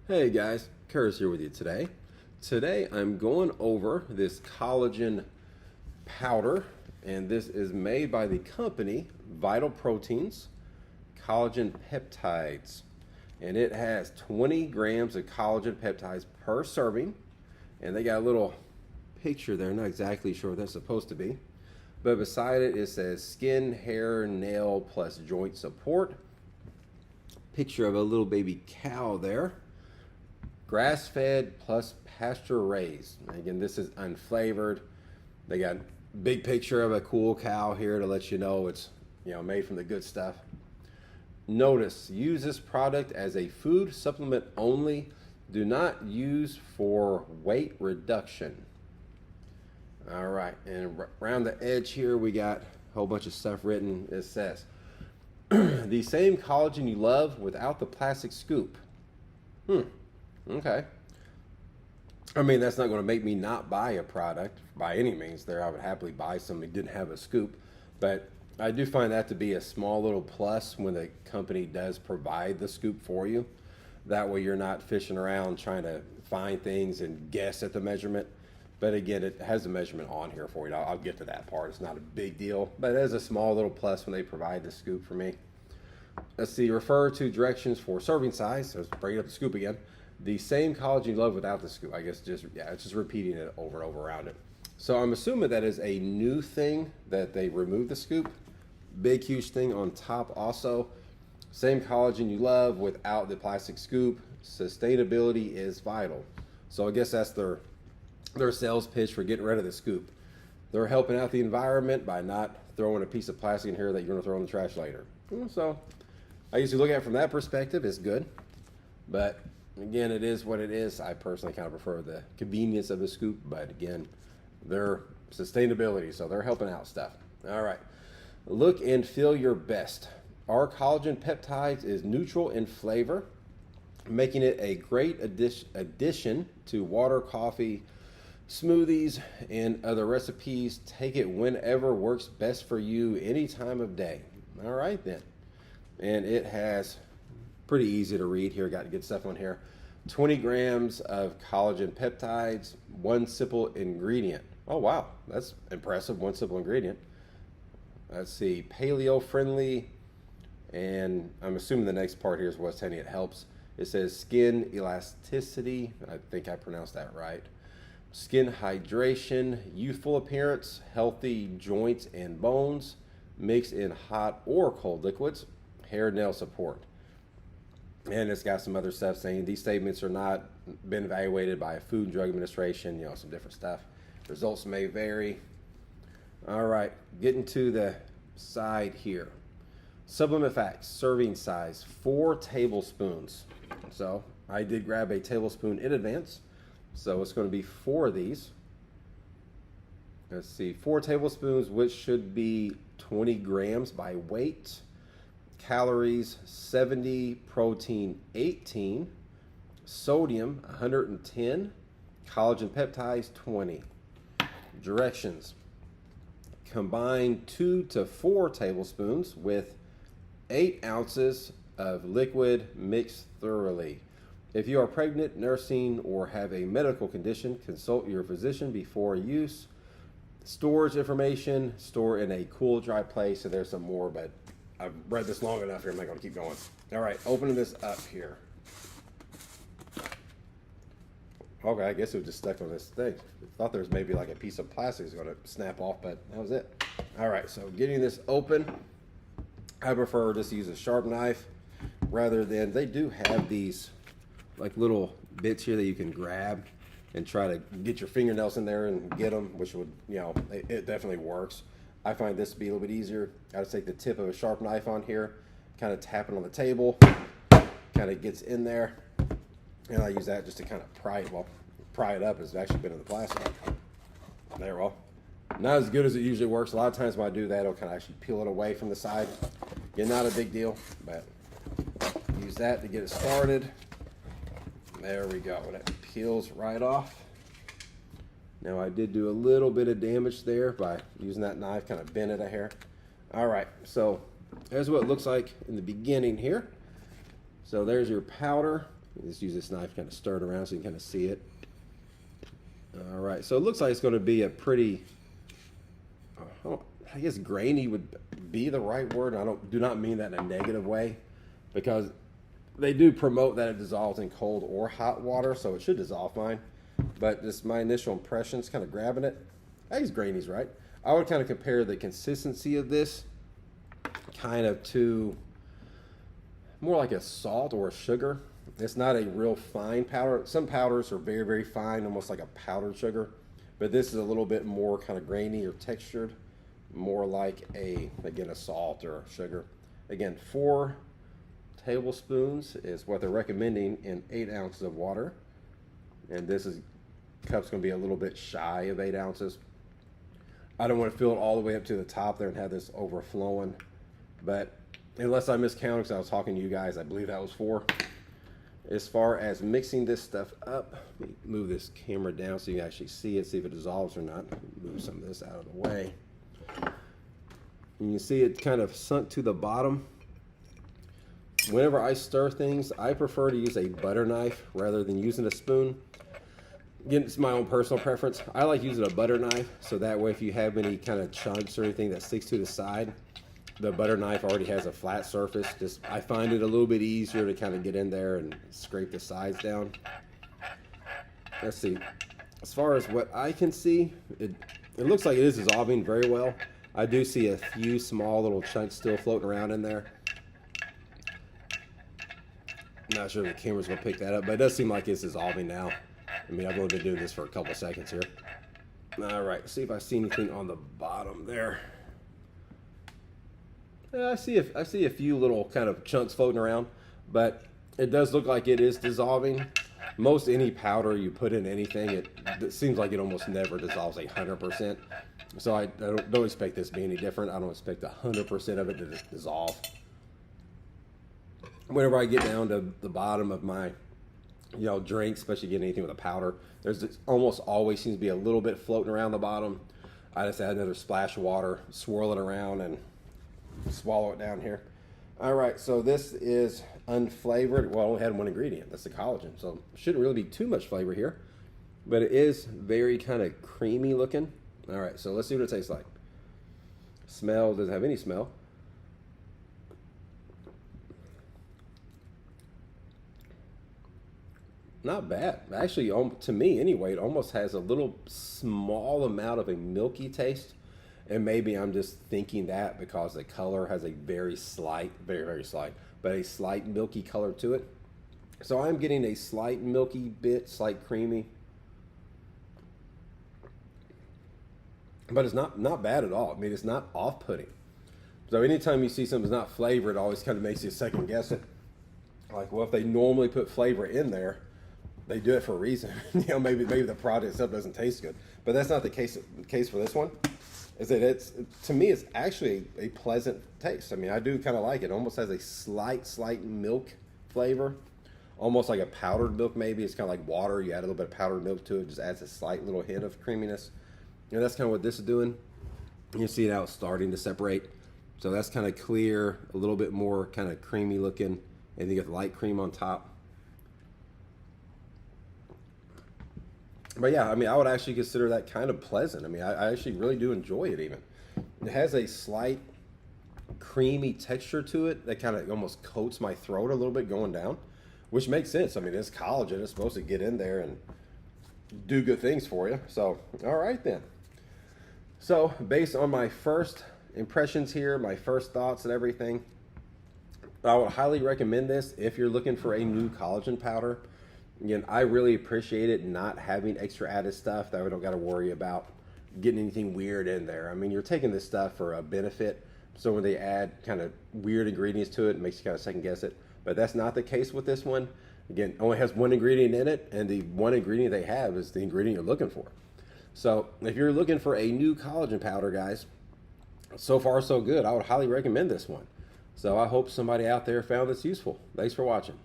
Hey guys, Curtis here with you today. Today I'm going over this collagen powder, and this is made by the company Vital Proteins Collagen Peptides. And it has 20 grams of collagen peptides per serving. And they got a little picture there, not exactly sure what that's supposed to be. But beside it, it says skin, hair, nail, plus joint support. Picture of a little baby cow there. Grass-fed plus pasture-raised. Again, this is unflavored. They got a big picture of a cool cow here to let you know it's made from the good stuff. Notice, use this product as a food supplement only. Do not use for weight reduction. All right, and around the edge here we got a whole bunch of stuff written. It says, the same collagen you love without the plastic scoop. Okay. I mean, that's not going to make me not buy a product by any means. There, I would happily buy something that didn't have a scoop. But I do find that to be a small little plus when the company does provide the scoop for you. That way you're not fishing around trying to find things and guess at the measurement. But again, it has a measurement on here for you. I'll get to that part. It's not a big deal. But it is a small little plus when they provide the scoop for me. Let's see, refer to directions for serving size. Let's bring up the scoop again. The same collagen you love without the scoop. I guess it's just repeating it over and over around it. So I'm assuming that is a new thing that they removed the scoop. Big, huge thing on top also. Same collagen you love without the plastic scoop. Sustainability is vital. So I guess that's their sales pitch for getting rid of the scoop. They're helping out the environment by not throwing a piece of plastic in here that you're going to throw in the trash later. So I usually look at it from that perspective. It's good. But again, it is what it is. I personally kind of prefer the convenience of the scoop, but again, they're sustainability, so they're helping out stuff. All right, look and feel your best. Our collagen peptides is neutral in flavor, making it a great addition to water, coffee, smoothies, and other recipes. Take it whenever works best for you, any time of day. All right then. And it has pretty easy to read here. Got good stuff on here. 20 grams of collagen peptides, one simple ingredient. Oh, wow. That's impressive. One simple ingredient. Let's see. Paleo friendly. And I'm assuming the next part here is what's telling you it helps. It says skin elasticity. I think I pronounced that right. Skin hydration, youthful appearance, healthy joints and bones, mixed in hot or cold liquids, hair nail support. And it's got some other stuff saying these statements are not been evaluated by a Food and Drug Administration, some different stuff. Results may vary. All right, getting to the side here. Supplement facts, serving size, 4 tablespoons. So I did grab a tablespoon in advance. So it's going to be 4 of these. Let's see, 4 tablespoons, which should be 20 grams by weight. Calories 70, protein 18, sodium 110, collagen peptides 20. Directions: combine 2 to 4 tablespoons with 8 ounces of liquid mixed thoroughly. If you are pregnant, nursing, or have a medical condition, consult your physician before use. Storage information: store in a cool, dry place. So there's some more, but I've read this long enough here. I'm not going to keep going. All right, opening this up here. Okay, I guess it was just stuck on this thing. I thought there was maybe like a piece of plastic was going to snap off, but that was it. All right, so getting this open, I prefer just to use a sharp knife rather than, they do have these like little bits here that you can grab and try to get your fingernails in there and get them, which would, it definitely works. I find this to be a little bit easier. I just take the tip of a sharp knife on here, kind of tap it on the table, kind of gets in there, and I use that just to kind of pry it. Well, pry it up has actually been in the plastic. There, well, not as good as it usually works. A lot of times when I do that, it'll kind of actually peel it away from the side. Yeah, not a big deal, but use that to get it started. There we go. That peels right off. Now I did do a little bit of damage there by using that knife, kind of bent it a hair. All right, so there's what it looks like in the beginning here. So there's your powder. Just use this knife, kind of stir it around so you can kind of see it. All right, so it looks like it's going to be a pretty, I guess grainy would be the right word. I do not mean that in a negative way, because they do promote that it dissolves in cold or hot water, so it should dissolve fine. But just my initial impressions, kind of grabbing it, I think grainy's right. I would kind of compare the consistency of this kind of to more like a salt or a sugar. It's not a real fine powder. Some powders are very, very fine, almost like a powdered sugar. But this is a little bit more kind of grainy or textured, more like again, a salt or a sugar. Again, 4 tablespoons is what they're recommending in 8 ounces of water. And this cup's going to be a little bit shy of 8 ounces. I don't want to fill it all the way up to the top there and have this overflowing. But unless I miscounted, because I was talking to you guys, I believe that was 4. As far as mixing this stuff up, let me move this camera down so you can actually see it, see if it dissolves or not. Move some of this out of the way. You can see it kind of sunk to the bottom. Whenever I stir things, I prefer to use a butter knife rather than using a spoon. Again, it's my own personal preference. I like using a butter knife, so that way if you have any kind of chunks or anything that sticks to the side, the butter knife already has a flat surface. I find it a little bit easier to kind of get in there and scrape the sides down. Let's see. As far as what I can see, it looks like it is dissolving very well. I do see a few small little chunks still floating around in there. I'm not sure if the camera's going to pick that up, but it does seem like it's dissolving now. I mean, I've only been doing this for a couple of seconds here. All right, see if I see anything on the bottom there. I see a few little kind of chunks floating around, but it does look like it is dissolving. Most any powder you put in anything, it seems like it almost never dissolves 100%. So I don't expect this to be any different. I don't expect 100% of it to dissolve. Whenever I get down to the bottom of my drink, especially getting anything with a powder, almost always seems to be a little bit floating around the bottom. I just add another splash of water, swirl it around, and swallow it down here. All right, so this is unflavored. Well, I only had 1 ingredient. That's the collagen, so shouldn't really be too much flavor here, but it is very kind of creamy looking. All right, so let's see what it tastes like. Smell, doesn't have any smell. Not bad. Actually, to me anyway, it almost has a little small amount of a milky taste. And maybe I'm just thinking that because the color has a very slight, very, very slight, but a slight milky color to it. So I'm getting a slight milky bit, slight creamy. But it's not bad at all. I mean, it's not off-putting. So anytime you see something's not flavored, it always kind of makes you second guess it. Like, well, if they normally put flavor in there, they do it for a reason. Maybe the product itself doesn't taste good. But that's not the case for this one. Is that to me, it's actually a pleasant taste. I mean, I do kind of like it. It almost has a slight milk flavor, almost like a powdered milk maybe. It's kind of like water. You add a little bit of powdered milk to it, just adds a slight little hint of creaminess. And that's kind of what this is doing. You see now it's starting to separate. So that's kind of clear, a little bit more kind of creamy looking, and you get the light cream on top. But yeah, I mean, I would actually consider that kind of pleasant. I mean, I actually really do enjoy it even. It has a slight creamy texture to it that kind of almost coats my throat a little bit going down, which makes sense. I mean, it's collagen. It's supposed to get in there and do good things for you. So, all right then. So, based on my first impressions here, my first thoughts and everything, I would highly recommend this if you're looking for a new collagen powder. Again, I really appreciate it not having extra added stuff that we don't got to worry about getting anything weird in there. I mean, you're taking this stuff for a benefit, so when they add kind of weird ingredients to it, it makes you kind of second guess it. But that's not the case with this one. Again, it only has 1 ingredient in it, and the 1 ingredient they have is the ingredient you're looking for. So if you're looking for a new collagen powder, guys, so far so good. I would highly recommend this one. So I hope somebody out there found this useful. Thanks for watching.